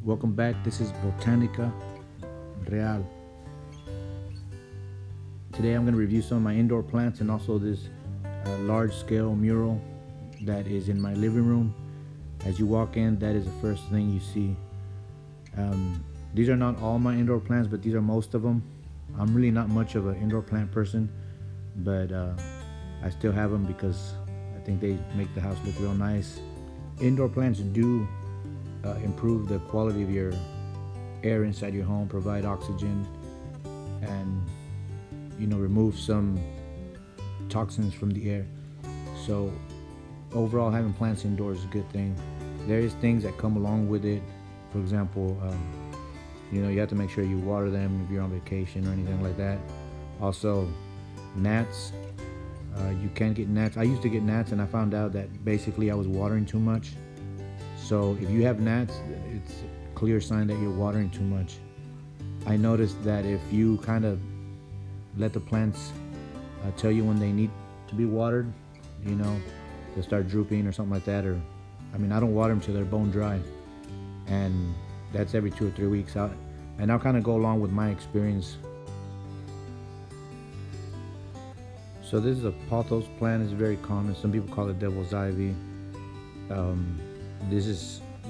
Welcome back. This is Botanica Real. Today I'm going to review some of my indoor plants and also this large-scale mural that is in my living room. As you walk in, that is the first thing you see. These are not all my indoor plants, but these are most of them. I'm really not much of an indoor plant person, but I still have them because I think they make the house look real nice. Indoor plants do improve the quality of your air inside your home, provide oxygen, and remove some toxins from the air. So overall, having plants indoors is a good thing. There is things that come along with it. For example, you have to make sure you water them if you're on vacation or anything like that. Also, gnats. You can get gnats. I used to get gnats, and I found out that basically I was watering too much. So if you have gnats, it's a clear sign that you're watering too much. I noticed that if you kind of let the plants tell you when they need to be watered, they'll start drooping or something like that. Or, I don't water them till they're bone dry, and that's every 2 or 3 weeks out. And I'll kind of go along with my experience. So this is a Pothos plant. It's very common. Some people call it devil's ivy. You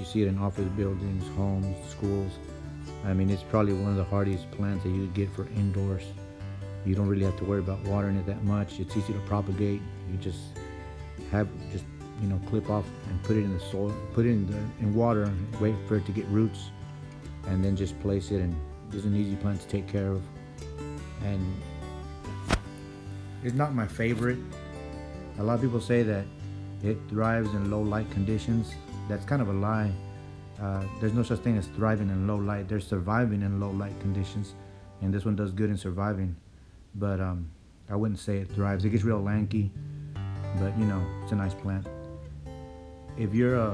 see it in office buildings, homes, schools. It's probably one of the hardiest plants that you could get for indoors. You don't really have to worry about watering it that much. It's easy to propagate. You just clip off and put it in the soil, put it in water, and wait for it to get roots, and then just place it. And it's an easy plant to take care of. And it's not my favorite. A lot of people say that it thrives in low light conditions. That's kind of a lie. There's no such thing as thriving in low light. There's surviving in low light conditions, and this one does good in surviving. But I wouldn't say it thrives. It gets real lanky, but it's a nice plant. If you've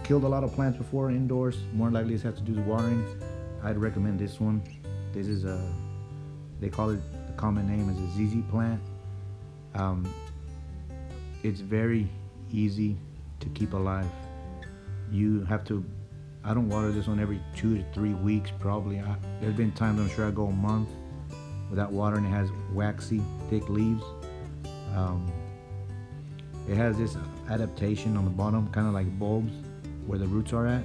killed a lot of plants before indoors, more likely this has to do with watering. I'd recommend this one. This is they call it, the common name is a ZZ plant. It's very easy to keep alive. You have to, I don't water this one every 2 to 3 weeks probably. There's been times I'm sure I go a month without watering. It has waxy, thick leaves. It has this adaptation on the bottom, kind of like bulbs where the roots are at,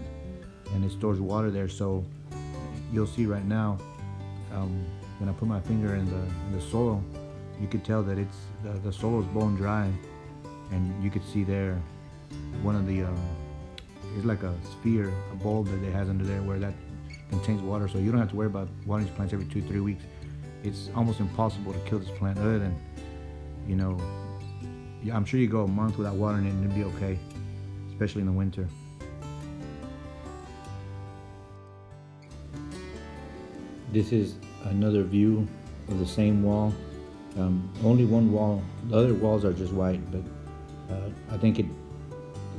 and it stores water there. So you'll see right now, when I put my finger in the soil, you could tell that the soil is bone dry, and you could see there one of the it's like a sphere, a bulb that it has under there where that contains water. So you don't have to worry about watering these plants every 2 to 3 weeks. It's almost impossible to kill this plant, other than I'm sure you go a month without watering it and it'll be okay, especially in the winter. This is another view of the same wall. Only one wall. The other walls are just white, but I think it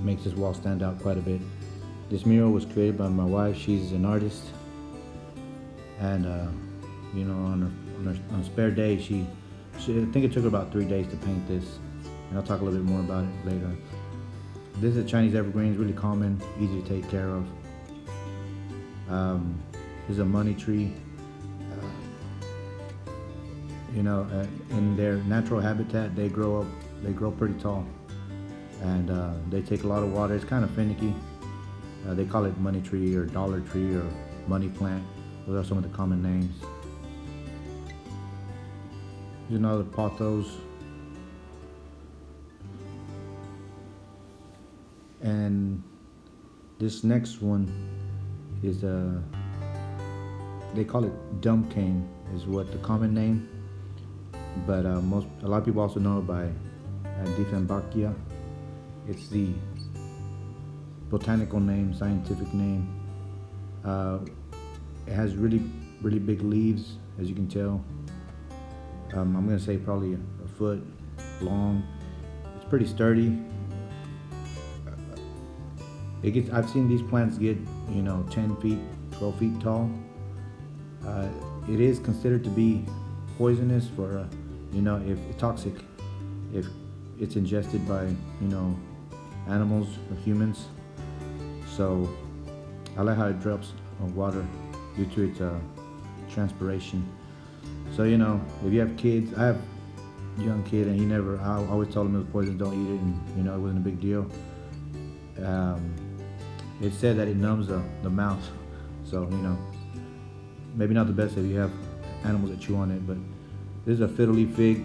makes this wall stand out quite a bit. This mural was created by my wife. She's an artist, and on a spare day, she I think it took her about 3 days to paint this, and I'll talk a little bit more about it later. This is a Chinese evergreen. It's really common, easy to take care of. This is a money tree. In their natural habitat, they grow pretty tall, and they take a lot of water. It's kind of finicky. They call it money tree or dollar tree or money plant. Those are some of the common names. Here's another Pothos. And this next one is they call it dumb cane, is what the common name. But a lot of people also know it by Dieffenbachia. It's the botanical name, scientific name. It has really, really big leaves, as you can tell. I'm gonna say probably a foot long. It's pretty sturdy. I've seen these plants get 10 feet, 12 feet tall. It is considered to be poisonous for if toxic if it's ingested by animals or humans. So I like how it drops on water due to its transpiration. So you know, if you have kids, I have a young kid, and I always told him it was poison, don't eat it, and you know, it wasn't a big deal. It said that it numbs the mouth, so you know, maybe not the best if you have animals that chew on it. But this is a fiddle-leaf-fig.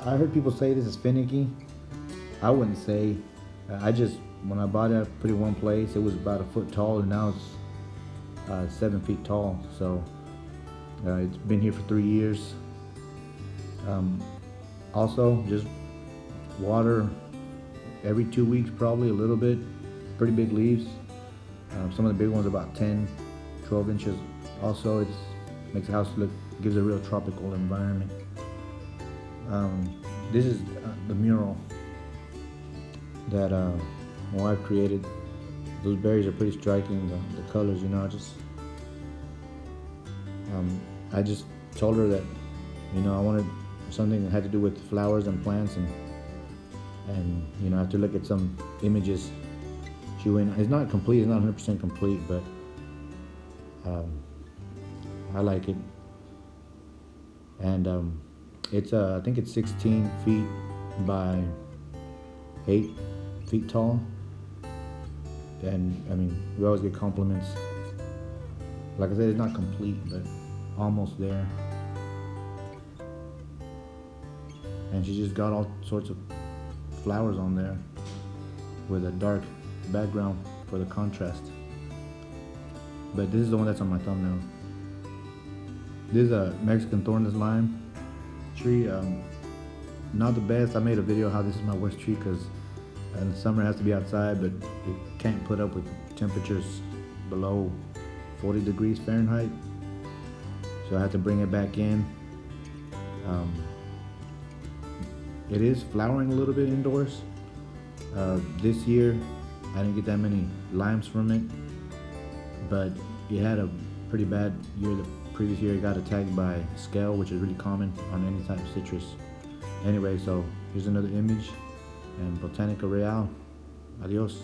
I heard people say this is finicky. I wouldn't say. When I bought it, I put it in one place. It was about 1 foot tall, and now it's 7 feet tall. So it's been here for 3 years. Also, just water every 2 weeks, probably a little bit. Pretty big leaves. Some of the big ones are about 10, 12 inches. Also, it makes the house gives a real tropical environment. This is the mural that my wife created. Those berries are pretty striking. The colors, you know, I just told her that, you know, I wanted something that had to do with flowers and plants, and you know, after look at some images, she went. It's not complete. It's not 100% complete, but I like it. And it's I think it's 16 feet by 8 feet tall. And I mean, we always get compliments. Like I said, it's not complete, but almost there. And she just got all sorts of flowers on there with a dark background for the contrast. But this is the one that's on my thumbnail. This is a Mexican thornless lime tree. Not the best. I made a video how this is my worst tree because in the summer it has to be outside, but it can't put up with temperatures below 40 degrees Fahrenheit. So I had to bring it back in. It is flowering a little bit indoors. This year I didn't get that many limes from it, but it had a pretty bad year. The previous year it got attacked by scale, which is really common on any type of citrus. Anyway, so here's another image, and Botanica Real. Adios.